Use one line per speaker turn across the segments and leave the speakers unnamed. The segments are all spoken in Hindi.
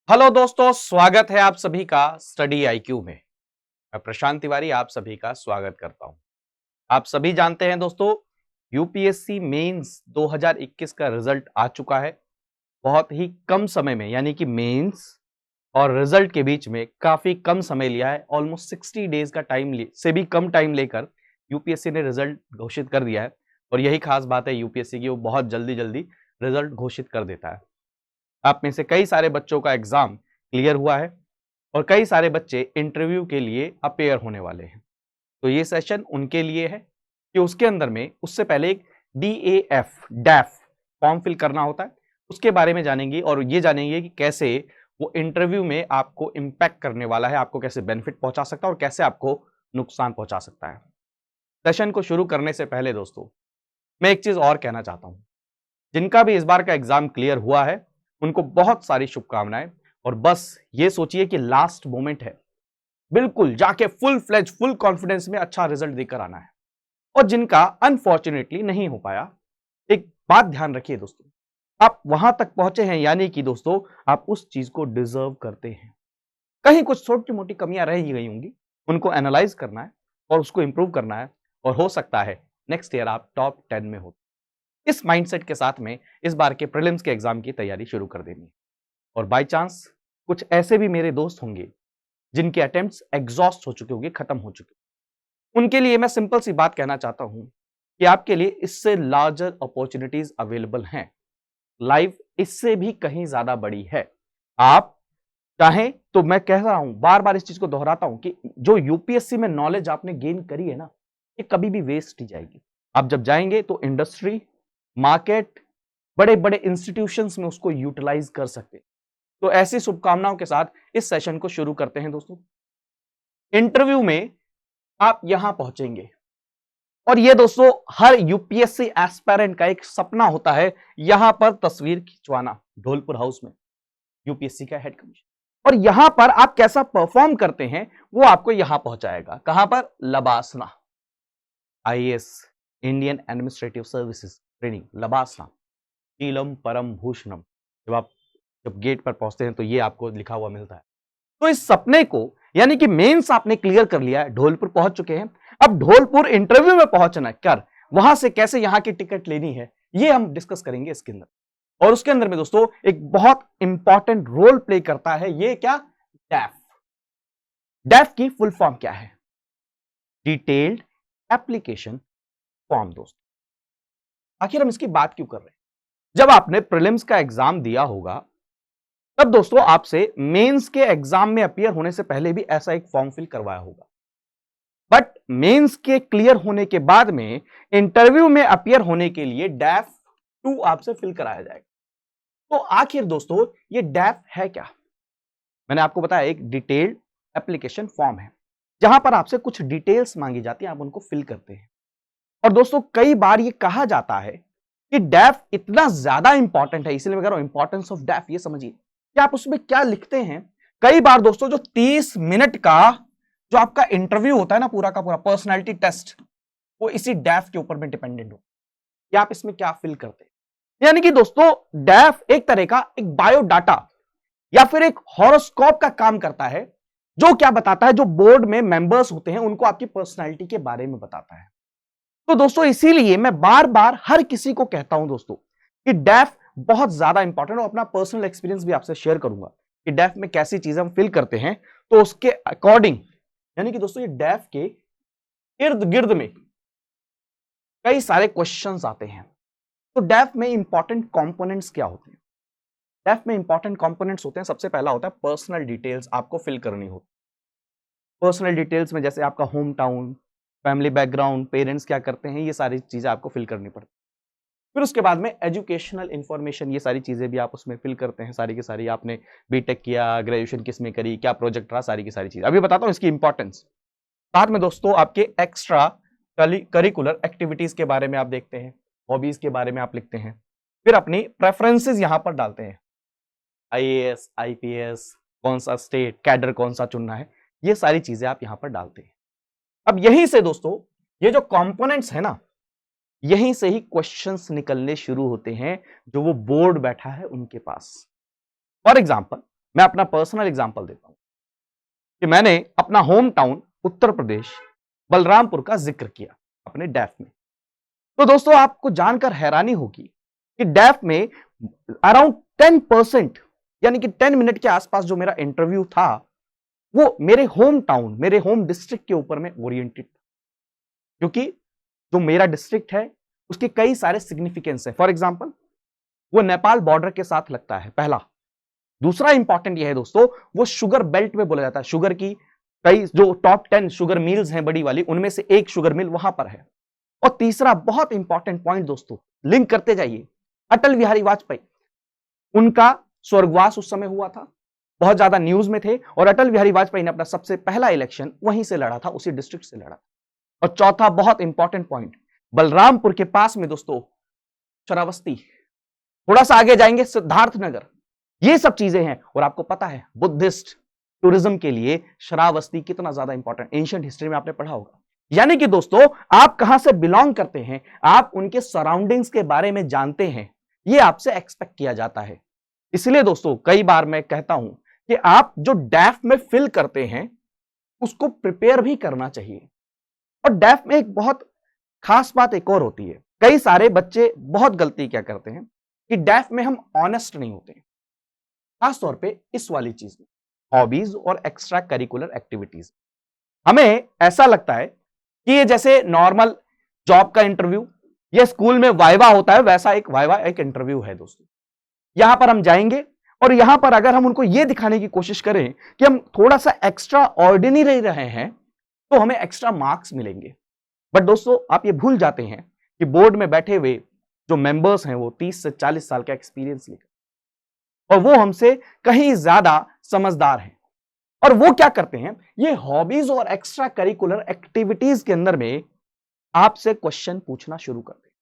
हेलो दोस्तों, स्वागत है आप सभी का स्टडी आईक्यू में। मैं प्रशांत तिवारी आप सभी का स्वागत करता हूं। आप सभी जानते हैं दोस्तों, यूपीएससी मेंस 2021 का रिजल्ट आ चुका है। बहुत ही कम समय में, यानी कि मेंस और रिजल्ट के बीच में काफी कम समय लिया है। ऑलमोस्ट 60 डेज का टाइम से भी कम टाइम लेकर यूपीएससी ने रिजल्ट घोषित कर दिया है। और यही खास बात है यूपीएससी की, वो बहुत जल्दी जल्दी रिजल्ट घोषित कर देता है। आप में से कई सारे बच्चों का एग्जाम क्लियर हुआ है और कई सारे बच्चे इंटरव्यू के लिए अपेयर होने वाले हैं। तो ये सेशन उनके लिए है कि उसके अंदर में उससे पहले एक डैफ फॉर्म फिल करना होता है। उसके बारे में जानेंगे और ये जानेंगे कि कैसे वो इंटरव्यू में आपको इंपैक्ट करने वाला है, आपको कैसे बेनिफिट पहुंचा सकता है और कैसे आपको नुकसान पहुंचा सकता है। सेशन को शुरू करने से पहले दोस्तों, मैं एक चीज और कहना चाहता हूं। जिनका भी इस बार का एग्जाम क्लियर हुआ है उनको बहुत सारी शुभकामनाएं। और बस ये सोचिए कि लास्ट मोमेंट है, बिल्कुल जाके फुल फ्लेज फुल कॉन्फिडेंस में अच्छा रिजल्ट देकर आना है। और जिनका अनफॉर्चुनेटली नहीं हो पाया, एक बात ध्यान रखिए दोस्तों, आप वहां तक पहुंचे हैं यानी कि दोस्तों आप उस चीज को डिजर्व करते हैं। कहीं कुछ छोटी मोटी कमियां रह ही गई होंगी, उनको एनालाइज करना है और उसको इंप्रूव करना है। और हो सकता है नेक्स्ट ईयर आप टॉप 10 में हो। इस माइंडसेट के साथ में इस बार के प्रीलिम्स के एग्जाम की तैयारी शुरू कर देनी है। और बाय चांस कुछ ऐसे भी मेरे दोस्त होंगे जिनके अटेम्प्ट्स एग्जॉस्ट हो चुके होंगे, खत्म हो चुके, उनके लिए मैं सिंपल सी बात कहना चाहता हूं कि आपके लिए इससे लार्जर अपॉर्चुनिटीज अवेलेबल हैं। लाइफ इससे भी कहीं ज्यादा बड़ी है। आप चाहें तो, मैं कह रहा हूं, बार बार इस चीज को दोहराता हूं कि जो यूपीएससी में नॉलेज आपने गेन करी है ना, ये कभी भी वेस्ट नहीं जाएगी। आप जब जाएंगे तो इंडस्ट्री, मार्केट, बड़े बड़े इंस्टीट्यूशंस में उसको यूटिलाइज कर सकते। तो ऐसी शुभकामनाओं के साथ इस सेशन को शुरू करते हैं दोस्तों। इंटरव्यू में आप यहां पहुंचेंगे और ये दोस्तों हर यूपीएससी एस्पायरेंट का एक सपना होता है, यहां पर तस्वीर खिंचवाना ढोलपुर हाउस में, यूपीएससी का हेड कमिश्नर। और यहां पर आप कैसा परफॉर्म करते हैं वो आपको यहां पहुंचाएगा। कहां पर? LBSNAA, IAS, Indian administrative services training, LBSNAA, शीलम परम भूषणम। जब गेट पर पहुंचते हैं तो ये आपको लिखा हुआ मिलता है। तो इस सपने को, यानी कि मेंस आपने क्लियर कर लिया है, ढोलपुर पहुंच चुके हैं। अब ढोलपुर इंटरव्यू में पहुंचना कर वहां से कैसे यहां की टिकट लेनी है, ये हम डिस्कस करेंगे इसके अंदर। और उसके अंदर में दोस्तों एक बहुत इंपॉर्टेंट रोल प्ले करता है, ये क्या? डैफ। डैफ की फुल फॉर्म क्या है? Detailed application form. दोस्तों आखिर हम इसकी बात क्यों कर रहे हैं? जब आपने प्रीलिम्स का एग्जाम दिया होगा तब दोस्तों आपसे मेंस के एग्जाम में अपीयर होने से पहले भी ऐसा एक फॉर्म फिल करवाया होगा। बट मेंस के क्लियर होने के बाद में इंटरव्यू में अपीयर होने के लिए डैफ 2 आपसे फिल कराया जाएगा। तो आखिर दोस्तों ये डैफ है क्या? मैंने आपको बताया, एक डिटेल्ड एप्लीकेशन फॉर्म है जहां पर आपसे कुछ डिटेल्स मांगी जाती है, आप उनको फिल करते हैं। और दोस्तों कई बार ये कहा जाता है कि डैफ इतना ज्यादा इंपॉर्टेंट है, इसलिए मैं कह रहा हूं इंपॉर्टेंस ऑफ डैफ। ये समझिए कि आप उसमें क्या लिखते हैं। कई बार दोस्तों जो 30 मिनट का जो आपका इंटरव्यू होता है ना, पूरा का पूरा पर्सनैलिटी टेस्ट, वो इसी डैफ के ऊपर में डिपेंडेंट हो कि आप इसमें क्या फिल करते हैं। यानी कि दोस्तों डैफ एक तरह का एक बायोडाटा या फिर एक हॉरोस्कोप का काम करता है, जो क्या बताता है, जो बोर्ड में मेंबर्स होते हैं उनको आपकी पर्सनैलिटी के बारे में बताता है। तो दोस्तों इसीलिए मैं बार बार हर किसी को कहता हूं दोस्तों कि डैफ बहुत ज्यादा इंपॉर्टेंट, और अपना पर्सनल एक्सपीरियंस भी आपसे शेयर करूंगा कि डैफ में कैसी चीजें हम फिल करते हैं। तो उसके अकॉर्डिंग, यानी कि दोस्तों ये डैफ के इर्द गिर्द में कई सारे क्वेश्चंस आते हैं। तो डैफ में इंपॉर्टेंट कंपोनेंट्स क्या होते हैं? डैफ में इंपॉर्टेंट कंपोनेंट्स होते हैं, सबसे पहला होता है पर्सनल डिटेल्स आपको फिल करनी होती है। पर्सनल डिटेल्स में जैसे आपका home town, family background, parents क्या करते हैं, ये सारी चीजें आपको फिल करनी पड़ती है। फिर उसके बाद में एजुकेशनल इंफॉर्मेशन, ये सारी चीजें भी आप उसमें फिल करते हैं। सारी की सारी, आपने बीटेक किया, ग्रेजुएशन किस में करी, क्या प्रोजेक्ट रहा, सारी की सारी चीज अभी बताता हूं इसकी इंपॉर्टेंस। साथ में दोस्तों आपके एक्स्ट्रा करिकुलर एक्टिविटीज के बारे में आप देखते हैं, हॉबीज के बारे में आप लिखते हैं। फिर अपनी प्रेफरेंसेस यहां पर डालते हैं, आईएएस, आईपीएस, कौन सा स्टेट कैडर कौन सा चुनना है, ये सारी चीजें आप यहां पर डालते हैं। अब यहीं से दोस्तों ये जो कंपोनेंट्स है ना, यहीं से ही क्वेश्चंस निकलने शुरू होते हैं जो वो बोर्ड बैठा है उनके पास। फॉर एग्जांपल मैं अपना पर्सनल एग्जांपल देता हूं कि मैंने अपना होम टाउन उत्तर प्रदेश बलरामपुर का जिक्र किया अपने डैफ में। तो दोस्तों आपको जानकर हैरानी होगी कि डैफ में अराउंड 10% यानी कि 10 मिनट के आसपास जो मेरा इंटरव्यू था वो मेरे होम टाउन, मेरे होम डिस्ट्रिक्ट के ऊपर में ओरिएंटेड था, क्योंकि जो मेरा डिस्ट्रिक्ट है उसके कई सारे सिग्निफिकेंस है। फॉर एग्जांपल वो नेपाल बॉर्डर के साथ लगता है, पहला। दूसरा इंपॉर्टेंट यह है दोस्तों, वो शुगर बेल्ट में बोला जाता है, शुगर की कई जो टॉप 10 शुगर मिल्स हैं बड़ी वाली, उनमें से एक शुगर मिल वहां पर है। और तीसरा बहुत इंपॉर्टेंट पॉइंट दोस्तों, लिंक करते जाइए, अटल बिहारी वाजपेयी, उनका स्वर्गवास उस समय हुआ था, बहुत ज्यादा न्यूज में थे, और अटल बिहारी वाजपेयी ने अपना सबसे पहला इलेक्शन वहीं से लड़ा था, उसी डिस्ट्रिक्ट से लड़ा था। और चौथा बहुत इंपॉर्टेंट पॉइंट, बलरामपुर के पास में दोस्तों श्रावस्ती, थोड़ा सा आगे जाएंगे सिद्धार्थनगर, ये सब चीजें हैं। और आपको पता है बुद्धिस्ट टूरिज्म के लिए श्रावस्ती कितना ज्यादा इंपॉर्टेंट, एंशिएंट हिस्ट्री में आपने पढ़ा होगा। यानी कि दोस्तों आप कहां से बिलोंग करते हैं, आप उनके सराउंडिंग्स के बारे में जानते हैं, ये आपसे एक्सपेक्ट किया जाता है। इसलिए दोस्तों कई बार मैं कहता हूं कि आप जो डैफ में फिल करते हैं उसको प्रिपेयर भी करना चाहिए। और डैफ में एक बहुत खास बात एक और होती है, कई सारे बच्चे बहुत गलती क्या करते हैं कि डैफ में हम ऑनेस्ट नहीं होते, खासतौर पे इस वाली चीज में, हॉबीज और एक्स्ट्रा करिकुलर एक्टिविटीज। हमें ऐसा लगता है कि ये जैसे नॉर्मल जॉब का इंटरव्यू या स्कूल में वाइवा होता है, वैसा एक वाइवा एक इंटरव्यू है दोस्तों। यहां पर हम जाएंगे और यहां पर अगर हम उनको ये दिखाने की कोशिश करें कि हम थोड़ा सा एक्स्ट्रा ऑर्डिनरी रहे हैं तो हमें एक्स्ट्रा मार्क्स मिलेंगे। बट दोस्तों आप ये भूल जाते हैं कि बोर्ड में बैठे हुए जो मेंबर्स हैं वो 30 से 40 साल का एक्सपीरियंस लेकर, और वो हमसे कहीं ज्यादा समझदार हैं। और वो क्या करते हैं, ये हॉबीज और एक्स्ट्रा करिकुलर एक्टिविटीज के अंदर में आपसे क्वेश्चन पूछना शुरू करते हैं।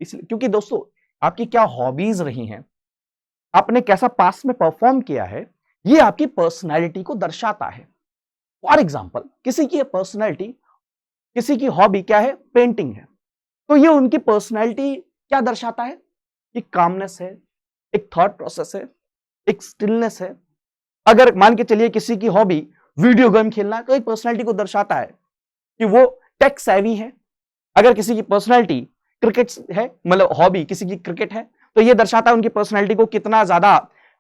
इसलिए क्योंकि दोस्तों आपकी क्या हॉबीज रही हैं, आपने कैसा पास्ट में परफॉर्म किया है, ये आपकी पर्सनैलिटी को दर्शाता है। फॉर एग्जाम्पल किसी की पर्सनैलिटी, किसी की हॉबी क्या है, पेंटिंग है, तो ये उनकी पर्सनैलिटी क्या दर्शाता है, एक कामनेस है, एक थॉट प्रोसेस है, एक स्टिलनेस है। अगर मान के चलिए किसी की हॉबी वीडियो गेम खेलना, तो एक पर्सनैलिटी को दर्शाता है कि वो टेक सेवी है। अगर किसी की पर्सनैलिटी क्रिकेट है, मतलब हॉबी किसी की क्रिकेट है, तो ये दर्शाता है उनकी पर्सनैलिटी को कितना ज्यादा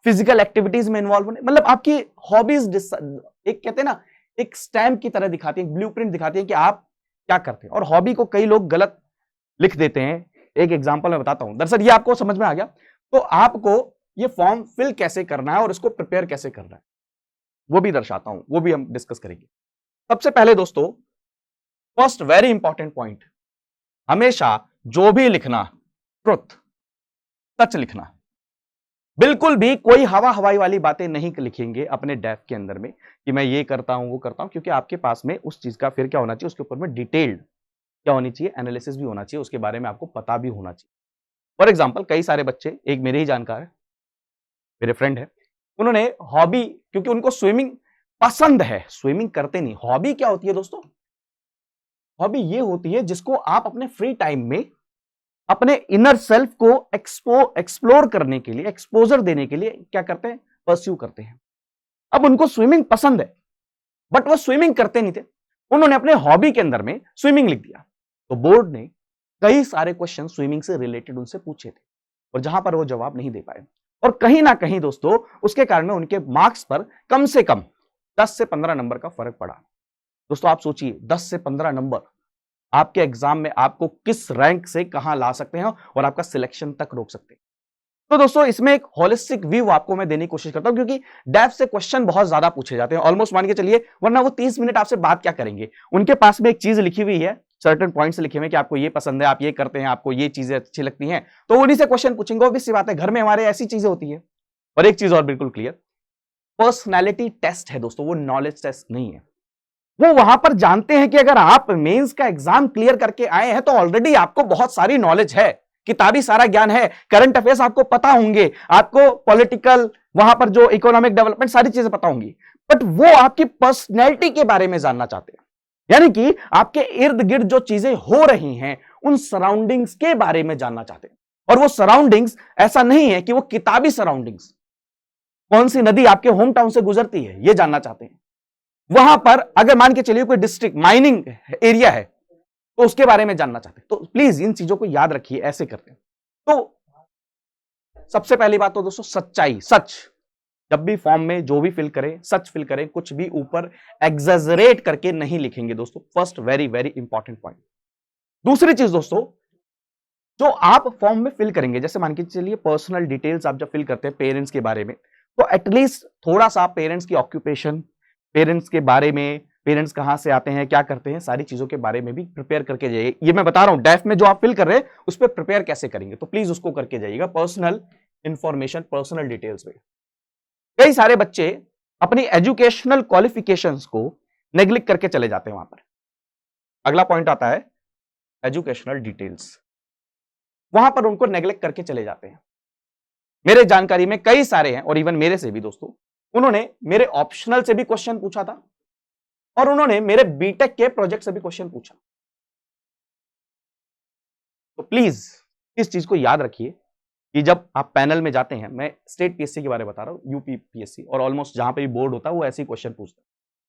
फिजिकल एक्टिविटीज में इन्वॉल्व होने। मतलब आपकी हॉबीज एक कहते हैं ना, एक स्टैम्प की तरह दिखाती है, एक ब्लूप्रिंट दिखाती है कि आप क्या करते हैं। और हॉबी को कई लोग गलत लिख देते हैं। एक एग्जांपल मैं बताता हूं, दरअसल ये आपको समझ में आ गया तो आपको ये फॉर्म फिल कैसे करना है और इसको प्रिपेयर कैसे करना है वो भी दर्शाता हूं, वो भी हम डिस्कस करेंगे। सबसे पहले दोस्तों फर्स्ट वेरी इंपॉर्टेंट पॉइंट, हमेशा जो भी लिखना ट्रुथ, सच लिखना। बिल्कुल भी कोई हवा हवाई वाली बातें नहीं लिखेंगे अपने डैफ के अंदर में कि मैं ये करता हूं वो करता हूं, क्योंकि आपके पास में उस चीज का फिर क्या होना चाहिए, उसके ऊपर में डिटेल्ड क्या होनी चाहिए, एनालिसिस भी होना चाहिए, उसके बारे में आपको पता भी होना चाहिए। फॉर एग्जाम्पल कई सारे बच्चे, एक मेरे ही जानकार है, मेरे फ्रेंड है, उन्होंने हॉबी, क्योंकि उनको स्विमिंग पसंद है, स्विमिंग करते नहीं। हॉबी क्या होती है दोस्तों, हॉबी ये होती है जिसको आप अपने फ्री टाइम में अपने इनर सेल्फ को एक्सप्लोर करने के लिए, एक्सपोजर देने के लिए क्या करते हैं, परस्यू करते हैं। अब उनको स्विमिंग पसंद है बट वो स्विमिंग करते नहीं थे, उन्होंने अपने हॉबी के अंदर में स्विमिंग लिख दिया, तो बोर्ड ने कई सारे क्वेश्चन स्विमिंग से रिलेटेड उनसे पूछे थे और जहां पर वो जवाब नहीं दे पाए, और कहीं ना कहीं दोस्तों उसके कारण में उनके मार्क्स पर कम से कम 10 से 15 नंबर का फर्क पड़ा। दोस्तों आप सोचिए 10 से 15 नंबर आपके एग्जाम में आपको किस रैंक से कहां ला सकते हैं और आपका सिलेक्शन तक रोक सकते हैं। तो दोस्तों इसमें एक होलिस्टिक व्यू आपको मैं देने की कोशिश करता हूं, क्योंकि डैफ से क्वेश्चन बहुत ज्यादा पूछे जाते हैं, ऑलमोस्ट मान के चलिए, वरना वो 30 मिनट आपसे बात क्या करेंगे। उनके पास में एक चीज लिखी हुई है, सर्टेन पॉइंट्स लिखे हुए हैं कि आपको ये पसंद है, आप ये करते हैं, आपको ये चीजें अच्छी लगती हैं, तो उन्हीं से क्वेश्चन पूछेंगे। ऑब्वियस सी बात है, घर में हमारे ऐसी चीजें होती है। और एक चीज और बिल्कुल क्लियर, पर्सनैलिटी टेस्ट है दोस्तों, वो नॉलेज टेस्ट नहीं है। वो वहां पर जानते हैं कि अगर आप मेंस का एग्जाम क्लियर करके आए हैं तो ऑलरेडी आपको बहुत सारी नॉलेज है, किताबी सारा ज्ञान है, करंट अफेयर्स आपको पता होंगे, आपको पॉलिटिकल, वहां पर जो इकोनॉमिक डेवलपमेंट, सारी चीजें पता होंगी, बट वो आपकी पर्सनैलिटी के बारे में जानना चाहते हैं। यानी कि आपके इर्द गिर्द जो चीजें हो रही हैं उन सराउंडिंग्स के बारे में जानना चाहते हैं। और वो सराउंडिंग्स ऐसा नहीं है कि वो किताबी सराउंडिंग्स, कौन सी नदी आपके होम टाउन से गुजरती है ये जानना चाहते हैं। वहां पर अगर मान के चलिए कोई डिस्ट्रिक्ट माइनिंग एरिया है तो उसके बारे में जानना चाहते हैं। तो प्लीज इन चीजों को याद रखिए, ऐसे करते हैं। तो सबसे पहली बात तो दोस्तों सच्चाई, सच। जब भी फॉर्म में जो भी फिल करें सच फिल करें, कुछ भी ऊपर एग्जेजरेट करके नहीं लिखेंगे दोस्तों। First very very important point. दूसरी चीज दोस्तों, जो आप फॉर्म में फिल करेंगे, जैसे मान के चलिए पर्सनल डिटेल्स आप जब फिल करते हैं पेरेंट्स के बारे में, तो एटलीस्ट थोड़ा सा पेरेंट्स की ऑक्यूपेशन, पेरेंट्स के बारे में, पेरेंट्स कहां से आते हैं, क्या करते हैं, सारी चीजों के बारे में भी प्रिपेयर करके जाइए। ये मैं बता रहा हूं डेफ में जो आप फिल कर रहे हैं उस पर प्रिपेयर कैसे करेंगे, तो प्लीज उसको करके जाइएगा। पर्सनल इंफॉर्मेशन, पर्सनल डिटेल्स में कई सारे बच्चे अपनी एजुकेशनल क्वालिफिकेशंस को नेग्लेक्ट करके चले जाते हैं वहां पर। अगला पॉइंट आता है एजुकेशनल डिटेल्स, वहां पर उनको नेग्लेक्ट करके चले जाते हैं। मेरे जानकारी में कई सारे हैं और इवन मेरे से भी दोस्तों, उन्होंने मेरे ऑप्शनल से भी क्वेश्चन पूछा था और उन्होंने मेरे बीटेक के प्रोजेक्ट से भी क्वेश्चन पूछा। तो प्लीज इस चीज को याद रखिए कि जब आप पैनल में जाते हैं, मैं स्टेट पीएससी के बारे में बता रहा हूं, यूपी पीएससी और ऑलमोस्ट जहां पे भी बोर्ड होता है वो ऐसे ही क्वेश्चन पूछता है,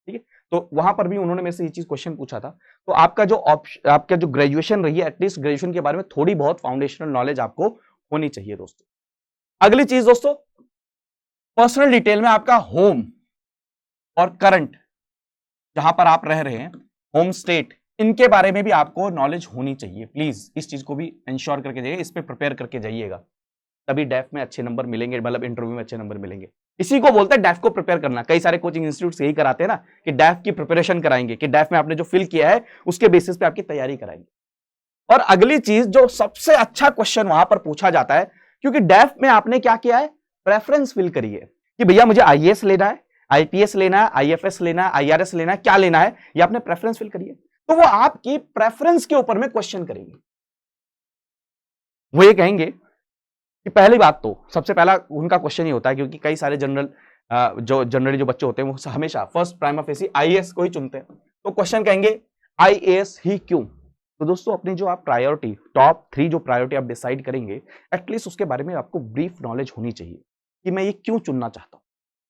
ठीक है। तो वहां पर भी उन्होंने मेरे से ये चीज क्वेश्चन पूछा था। तो आपका जो ग्रेजुएशन रही है, एटलीस्ट ग्रेजुएशन के बारे में थोड़ी बहुत फाउंडेशनल नॉलेज आपको होनी चाहिए दोस्तों। अगली चीज दोस्तों, पर्सनल डिटेल में आपका होम और करंट जहां पर आप रह रहे हैं, होम स्टेट, इनके बारे में भी आपको नॉलेज होनी चाहिए। प्लीज इस चीज को भी इंश्योर करके जाइए, इस पे प्रिपेयर करके जाइएगा, तभी डेफ में अच्छे नंबर मिलेंगे, मतलब इंटरव्यू में अच्छे नंबर मिलेंगे। इसी को बोलते हैं डेफ को प्रिपेयर करना। कई सारे कोचिंग इंस्टीट्यूट यही कराते हैं ना कि डेफ की प्रिपरेशन कराएंगे, कि डेफ में आपने जो फिल किया है उसके बेसिस पे आपकी तैयारी कराएंगे। और अगली चीज, जो सबसे अच्छा क्वेश्चन वहां पर पूछा जाता है, क्योंकि डेफ में आपने क्या किया है, प्रेफरेंस फिल करी है कि भैया मुझे आईएएस लेना है, आईपीएस लेना है, आईएफएस लेना है, आईआरएस लेना है, क्या लेना है, ये आपने प्रेफरेंस फिल करी है। तो वो आपकी प्रेफरेंस के ऊपर में क्वेश्चन करेंगे। वो ये कहेंगे कि पहली बात तो सबसे पहला उनका क्वेश्चन ही होता है, क्योंकि कई सारे जनरली जो बच्चे होते हैं वो हमेशा फर्स्ट प्राइमा फेसी आईएएस को ही चुनते हैं। तो क्वेश्चन कहेंगे आईएएस ही क्यों। तो दोस्तों अपनी जो आप प्रायोरिटी, टॉप 3 जो प्रायोरिटी आप डिसाइड करेंगे, एटलीस्ट उसके बारे में आपको ब्रीफ नॉलेज होनी चाहिए कि मैं ये क्यों चुनना चाहता हूं,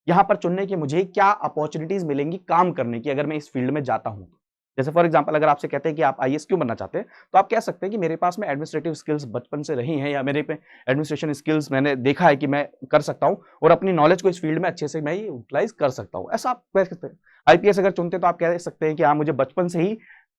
यहां पर चुनने के मुझे क्या अपॉर्चुनिटीज मिलेंगी काम करने की अगर मैं इस फील्ड में जाता हूं। जैसे फॉर एग्जांपल अगर आपसे कहते हैं कि आप आईएएस क्यों बनना चाहते हैं, तो आप कह सकते हैं कि मेरे पास में एडमिनिस्ट्रेटिव स्किल्स बचपन से रही हैं, या मेरे पे एडमिनिस्ट्रेशन स्किल्स मैंने देखा है कि मैं कर सकता हूं और अपनी नॉलेज को इस फील्ड में अच्छे से मैं यूटिलाइज कर सकता हूं। ऐसा आप कह सकते हैं। आईपीएस अगर चुनते हैं तो आप कह सकते हैं कि हाँ मुझे बचपन से ही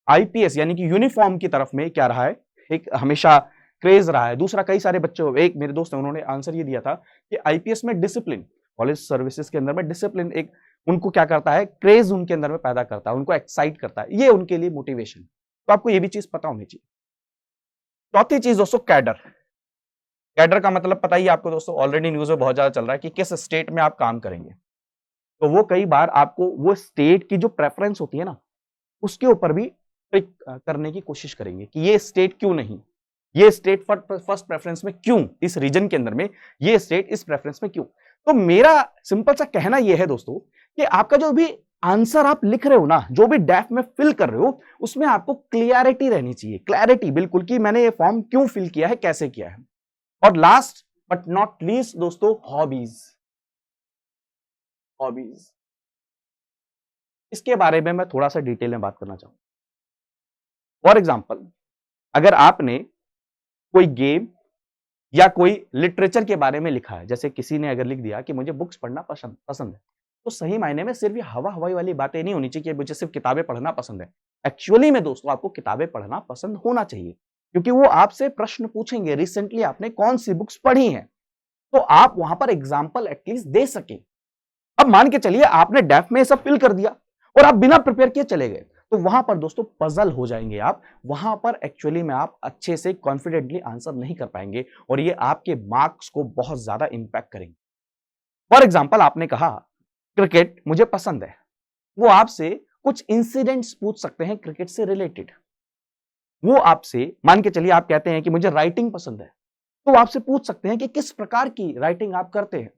आईपीएस यानी कि यूनिफॉर्म की तरफ में क्या रहा है, एक हमेशा क्रेज रहा है। दूसरा, कई सारे बच्चों, एक मेरे दोस्त हैं, उन्होंने आंसर ये दिया था कि आईपीएस में डिसिप्लिन, कॉलेज सर्विसेज के अंदर में डिसिप्लिन एक उनको क्या करता है, क्रेज उनके अंदर में पैदा करता है, उनको एक्साइट करता है, ये उनके लिए मोटिवेशन। तो आपको ये भी चीज पता होनी चाहिए। चौथी चीज दोस्तों, कैडर। कैडर का मतलब पता ही आपको दोस्तों, ऑलरेडी न्यूज में बहुत ज्यादा चल रहा है कि किस स्टेट में आप काम करेंगे। तो वो कई बार आपको वो स्टेट की जो प्रेफरेंस होती है ना, उसके ऊपर भी ट्रिक करने की कोशिश करेंगे कि ये स्टेट क्यों नहीं, ये स्टेट फर्स्ट प्रेफरेंस में क्यों, इस रीजन के अंदर में ये स्टेट इस प्रेफरेंस में क्यों। तो मेरा सिंपल सा कहना यह है दोस्तों कि आपका जो भी आंसर आप लिख रहे हो ना, जो भी डेफ में फिल कर रहे हो, उसमें आपको क्लियरिटी रहनी चाहिए, क्लैरिटी बिल्कुल, कि मैंने ये फॉर्म क्यों फिल किया है, कैसे किया है। और लास्ट बट नॉट लीस्ट दोस्तों, हॉबीज। हॉबीज इसके बारे में मैं थोड़ा सा डिटेल में बात करना चाहूंगा। फॉर एग्जाम्पल, अगर आपने कोई गेम या कोई लिटरेचर के बारे में लिखा है, जैसे किसी ने अगर लिख दिया कि मुझे बुक्स पढ़ना पसंद है, तो सही मायने में सिर्फ ये हवा हवाई वाली बातें नहीं होनी चाहिए कि मुझे सिर्फ किताबें पढ़ना पसंद है। एक्चुअली में दोस्तों आपको किताबें पढ़ना पसंद होना चाहिए, क्योंकि वो आपसे प्रश्न पूछेंगे रिसेंटली आपने कौन सी बुक्स पढ़ी हैं, तो आप वहां पर एग्जाम्पल एटलीस्ट दे सके। अब मान के चलिए आपने डेफ में सब फिल कर दिया और आप बिना प्रिपेयर किए चले गए, तो वहां पर दोस्तों पजल हो जाएंगे आप, वहां पर एक्चुअली में आप अच्छे से कॉन्फिडेंटली आंसर नहीं कर पाएंगे और ये आपके मार्क्स को बहुत ज्यादा इंपैक्ट करेंगे। फॉर एग्जाम्पल, आपने कहा क्रिकेट मुझे पसंद है, वो आपसे कुछ इंसिडेंट्स पूछ सकते हैं क्रिकेट से रिलेटेड। वो आपसे, मान के चलिए आप कहते हैं कि मुझे राइटिंग पसंद है, तो आपसे पूछ सकते हैं कि किस प्रकार की राइटिंग आप करते हैं,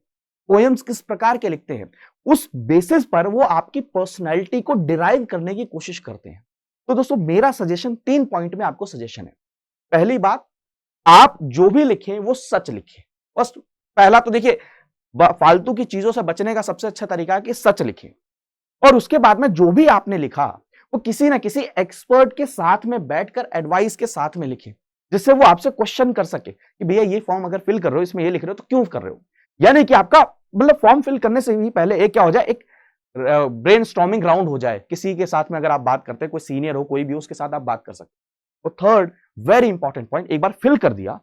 पोएम्स किस प्रकार के लिखते हैं। उस बेसिस पर वो आपकी पर्सनैलिटी को डिराइव करने की कोशिश करते हैं। तो दोस्तों मेरा सजेशन 3 पॉइंट में आपको सजेशन है। पहली बात, आप जो भी लिखें वो सच लिखें। बस पहला तो देखिए, फालतू की चीजों से बचने का सबसे अच्छा तरीका है कि सच लिखें, और उसके बाद में जो भी आपने लिखा वो किसी ना किसी एक्सपर्ट के साथ में बैठकर एडवाइस के साथ में लिखें, जिससे वो आपसे क्वेश्चन कर सके कि भैया ये फॉर्म अगर फिल कर रहे हो, इसमें ये लिख रहे हो तो क्यों कर रहे हो। यानी कि आपका मतलब फॉर्म फिल करने से भी पहले एक क्या हो जाए, एक ब्रेनस्टॉर्मिंग राउंड हो जाए किसी के साथ में। अगर आप बात करते हैं, कोई सीनियर हो कोई भी, उसके साथ आप बात कर सकते हैं। तो थर्ड वेरी इंपॉर्टेंट पॉइंट, एक बार फिल कर दिया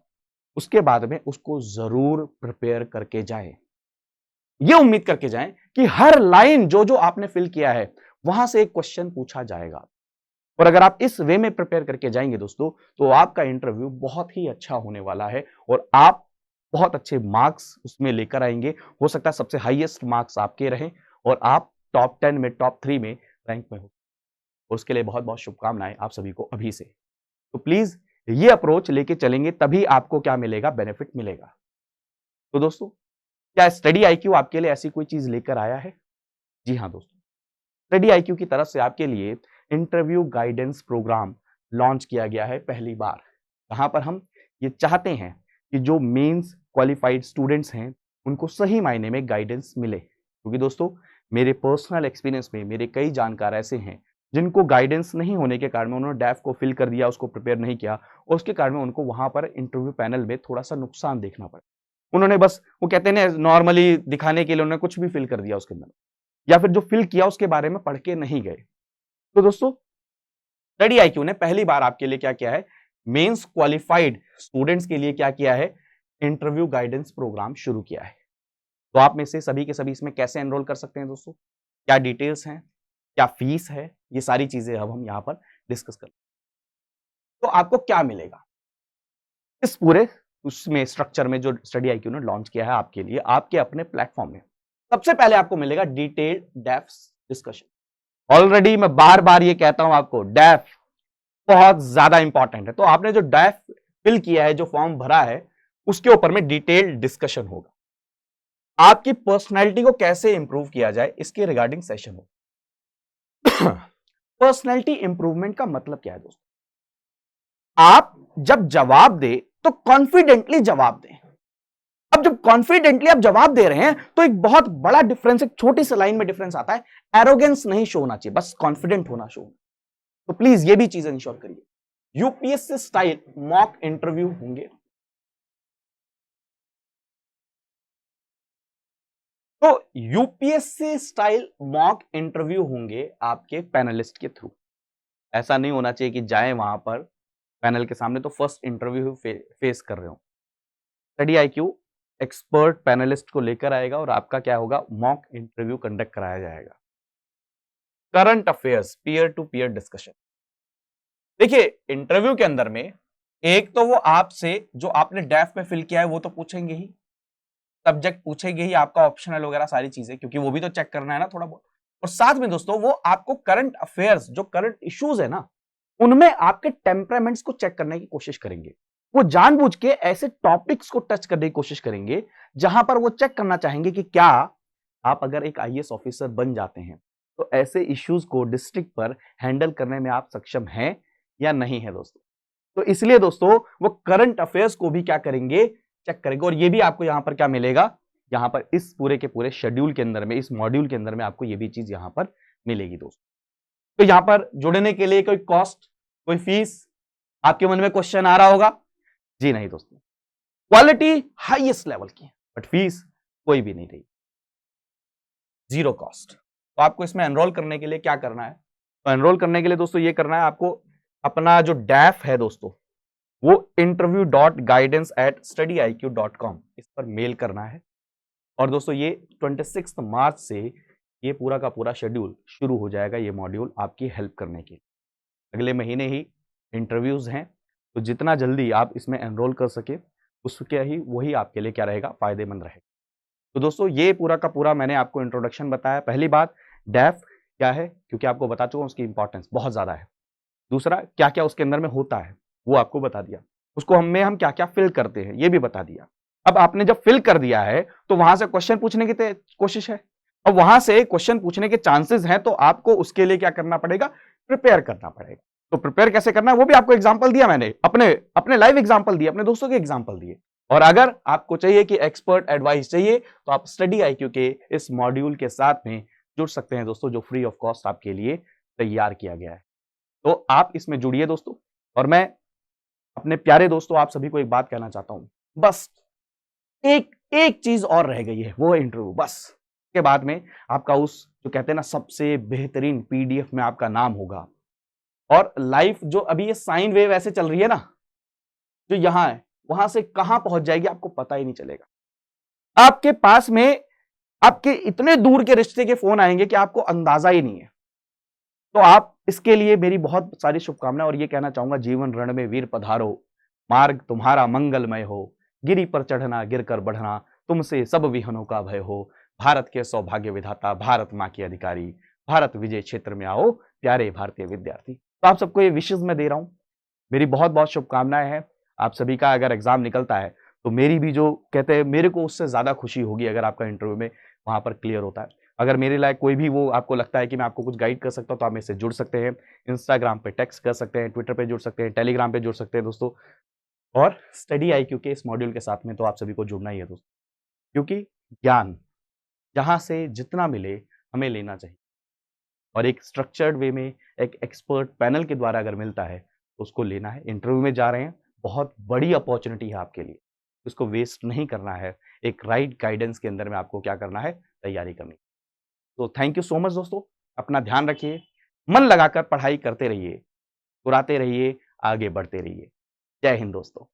उसके बाद में उसको जरूर प्रिपेयर करके जाएं। ये उम्मीद करके जाएं कि हर लाइन जो जो आपने फिल किया है वहां से एक क्वेश्चन पूछा जाएगा। और अगर आप इस वे में प्रिपेयर करके जाएंगे दोस्तों, तो आपका इंटरव्यू बहुत ही अच्छा होने वाला है और आप बहुत अच्छे मार्क्स उसमें लेकर आएंगे। हो सकता है सबसे हाईएस्ट मार्क्स आपके रहें और आप टॉप 10 में, टॉप 3 में रैंक में हो। और उसके लिए बहुत बहुत शुभकामनाएं आप सभी को अभी से। तो प्लीज ये अप्रोच लेके चलेंगे, तभी आपको क्या मिलेगा, बेनिफिट मिलेगा। तो दोस्तों, क्या स्टडी आईक्यू आपके लिए ऐसी कोई चीज लेकर आया है? जी हाँ दोस्तों, स्टडी आईक्यू की तरफ से आपके लिए इंटरव्यू गाइडेंस प्रोग्राम लॉन्च किया गया है पहली बार। जहां पर हम ये चाहते हैं कि जो मेंस क्वालिफाइड स्टूडेंट्स हैं उनको सही मायने में गाइडेंस मिले। क्योंकि दोस्तों, मेरे पर्सनल एक्सपीरियंस में मेरे कई जानकार ऐसे हैं जिनको गाइडेंस नहीं होने के कारण उन्होंने डैफ को फिल कर दिया, उसको प्रिपेयर नहीं किया, और उसके कारण में उनको वहां पर इंटरव्यू पैनल में थोड़ा सा नुकसान देखना पड़ा। उन्होंने बस, वो कहते हैं नॉर्मली दिखाने के लिए उन्होंने कुछ भी फिल कर दिया उसके अंदर, या फिर जो फिल किया उसके बारे में पढ़ के नहीं गए। तो दोस्तों, स्टडी आईक्यू ने पहली बार आपके लिए क्या किया है, मेंस क्वालिफाइड स्टूडेंट्स के लिए क्या किया है, इंटरव्यू गाइडेंस प्रोग्राम शुरू किया है। तो आप में से सभी के सभी इसमें कैसे एनरोल कर सकते हैं दोस्तों, क्या डिटेल्स हैं, क्या फीस है, ये सारी चीजें अब हम यहां पर डिस्कस कर। तो आपको क्या मिलेगा इस पूरे उसमें स्ट्रक्चर में जो स्टडी आईक्यू ने लॉन्च किया है आपके लिए, आपके अपने प्लेटफॉर्म में? सबसे पहले आपको मिलेगा डिटेल्ड डेफ्स डिस्कशन। ऑलरेडी मैं बार बार ये कहता हूं आपको, डेफ बहुत ज्यादा इंपॉर्टेंट है। तो आपने जो डेफ फिल किया है, जो फॉर्म भरा है, उसके ऊपर में डिटेल्ड डिस्कशन होगा। आपकी पर्सनैलिटी को कैसे इंप्रूव किया जाए इसके रिगार्डिंग सेशन होगा। पर्सनैलिटी इंप्रूवमेंट का मतलब क्या है दोस्तों? आप जब जवाब दे तो कॉन्फिडेंटली जवाब दें। अब जब कॉन्फिडेंटली आप जवाब दे रहे हैं तो एक बहुत बड़ा डिफरेंस, एक छोटी सी लाइन में डिफरेंस आता है। एरोगेंस नहीं शो होना चाहिए, बस कॉन्फिडेंट होना शो। तो प्लीज ये भी चीज इंश्योर करिए। यूपीएससी स्टाइल मॉक इंटरव्यू होंगे। तो यूपीएससी स्टाइल मॉक इंटरव्यू होंगे आपके पैनलिस्ट के थ्रू। ऐसा नहीं होना चाहिए कि जाएं वहां पर पैनल के सामने तो फर्स्ट इंटरव्यू फेस कर रहे हो। स्टडी आईक्यू एक्सपर्ट पैनलिस्ट को लेकर आएगा और आपका क्या होगा, मॉक इंटरव्यू कंडक्ट कराया जाएगा। Current affairs, peer to peer discussion. देखिए, इंटरव्यू के अंदर में एक तो वो आपसे जो आपने डेफ में फिल किया है वो तो पूछेंगे ही, सब्जेक्ट पूछेंगे ही, आपका ऑप्शनल वगैरह सारी चीजें, क्योंकि वो भी तो चेक करना है ना थोड़ा बहुत। और साथ में दोस्तों, वो आपको करंट अफेयर्स, जो करंट इश्यूज है ना, उनमें आपके टेम्परामेंट्स को चेक करने की कोशिश करेंगे। वो जानबूझ के ऐसे टॉपिक्स को टच करने की कोशिश करेंगे जहां पर वो चेक करना चाहेंगे कि क्या आप अगर एक आईएएस ऑफिसर बन जाते हैं तो ऐसे इश्यूज को डिस्ट्रिक्ट पर हैंडल करने में आप सक्षम हैं या नहीं है दोस्तों। तो इसलिए दोस्तों, वो करंट अफेयर्स को भी क्या करेंगे, चेक करेंगे। और ये भी आपको यहां पर क्या मिलेगा, यहां पर इस पूरे के पूरे शेड्यूल के अंदर में, इस मॉड्यूल के अंदर में आपको ये भी चीज यहां पर मिलेगी दोस्तों। तो यहां पर जुड़ने के लिए कोई कॉस्ट, कोई फीस, आपके मन में क्वेश्चन आ रहा होगा? जी नहीं दोस्तों, क्वालिटी हाईएस्ट लेवल की है, बट फीस कोई भी नहीं रही, जीरो कॉस्ट। तो आपको इसमें एनरोल करने के लिए क्या करना है? तो एनरोल करने के लिए दोस्तों ये करना है, आपको अपना जो डैफ है दोस्तों, वो interview.guidance@studyiq.com इस पर मेल करना है। और दोस्तों, ये 26 मार्च से ये पूरा का पूरा शेड्यूल शुरू हो जाएगा, ये मॉड्यूल आपकी हेल्प करने के लिए। अगले महीने ही इंटरव्यूज हैं, तो जितना जल्दी आप इसमें एनरोल कर सके उसके ही वही आपके लिए क्या रहेगा, फायदेमंद रहेगा। तो दोस्तों, ये पूरा का पूरा मैंने आपको इंट्रोडक्शन बताया। पहली बात, डैफ क्या है, क्योंकि आपको बता चुका हूं उसकी इंपॉर्टेंस बहुत ज्यादा है। दूसरा, क्या क्या उसके अंदर में होता है वो आपको बता दिया। उसको हम क्या क्या फिल करते हैं ये भी बता दिया। अब आपने जब फिल कर दिया है तो वहां से क्वेश्चन पूछने की कोशिश है। अब वहां से क्वेश्चन पूछने के चांसेस हैं, तो आपको उसके लिए क्या करना पड़ेगा, प्रिपेयर करना पड़ेगा। तो प्रिपेयर कैसे करना है वो भी आपको एग्जांपल दिया मैंने, अपने लाइव एग्जांपल दिए, अपने दोस्तों के एग्जांपल दिए। और अगर आपको चाहिए कि एक्सपर्ट एडवाइस चाहिए तो आप स्टडी आईक्यू के इस मॉड्यूल के साथ में जुड़ सकते हैं दोस्तों, जो फ्री ऑफ कॉस्ट आपके लिए तैयार किया गया है। तो आप इसमें जुड़िए दोस्तों। और मैं अपने प्यारे दोस्तों आप सभी को एक बात कहना चाहता हूं, बस एक एक चीज और रह गई है, वो है इंटरव्यू। बस के बाद में आपका उस जो कहते हैं ना सबसे बेहतरीन पीडीएफ में आपका नाम होगा। और लाइफ जो अभी ये साइन वेव ऐसे चल रही है ना, जो यहां है वहां से कहां पहुंच जाएगी आपको पता ही नहीं चलेगा। आपके पास में आपके इतने दूर के रिश्ते के फोन आएंगे कि आपको अंदाजा ही नहीं है। तो आप इसके लिए मेरी बहुत सारी शुभकामनाएं, और ये कहना चाहूंगा, जीवन रण में वीर पधारो, मार्ग तुम्हारा मंगलमय हो, गिरी पर चढ़ना गिर कर बढ़ना, तुमसे सब विहनों का भय हो, भारत के सौभाग्य विधाता, भारत माँ के अधिकारी, भारत विजय क्षेत्र में आओ, प्यारे भारतीय विद्यार्थी। तो आप सबको ये विशेष मैं दे रहा हूं, मेरी बहुत बहुत शुभकामनाएं हैं। आप सभी का अगर एग्जाम निकलता है तो मेरी भी जो कहते हैं, मेरे को उससे ज्यादा खुशी होगी अगर आपका इंटरव्यू में वहां पर क्लियर होता है। अगर मेरे लायक कोई भी वो आपको लगता है कि मैं आपको कुछ गाइड कर सकता हूं तो आप मेरे से जुड़ सकते हैं। इंस्टाग्राम पे टेक्स्ट कर सकते हैं, ट्विटर पे जुड़ सकते हैं, टेलीग्राम पे जुड़ सकते हैं दोस्तों। और स्टडी आईक्यू के इस मॉड्यूल के साथ में तो आप सभी को जुड़ना ही है दोस्तों, क्योंकि ज्ञान जहां से जितना मिले हमें लेना चाहिए, और एक स्ट्रक्चर्ड वे में एक एक्सपर्ट पैनल के द्वारा अगर मिलता है तो उसको लेना है। इंटरव्यू में जा रहे हैं, बहुत बड़ी अपॉर्चुनिटी है आपके लिए, उसको वेस्ट नहीं करना है। एक राइट गाइडेंस के अंदर में आपको क्या करना है, तैयारी करनी। तो थैंक यू सो मच दोस्तों, अपना ध्यान रखिए, मन लगाकर पढ़ाई करते रहिए, मुस्कुराते रहिए, आगे बढ़ते रहिए। जय हिंद दोस्तों।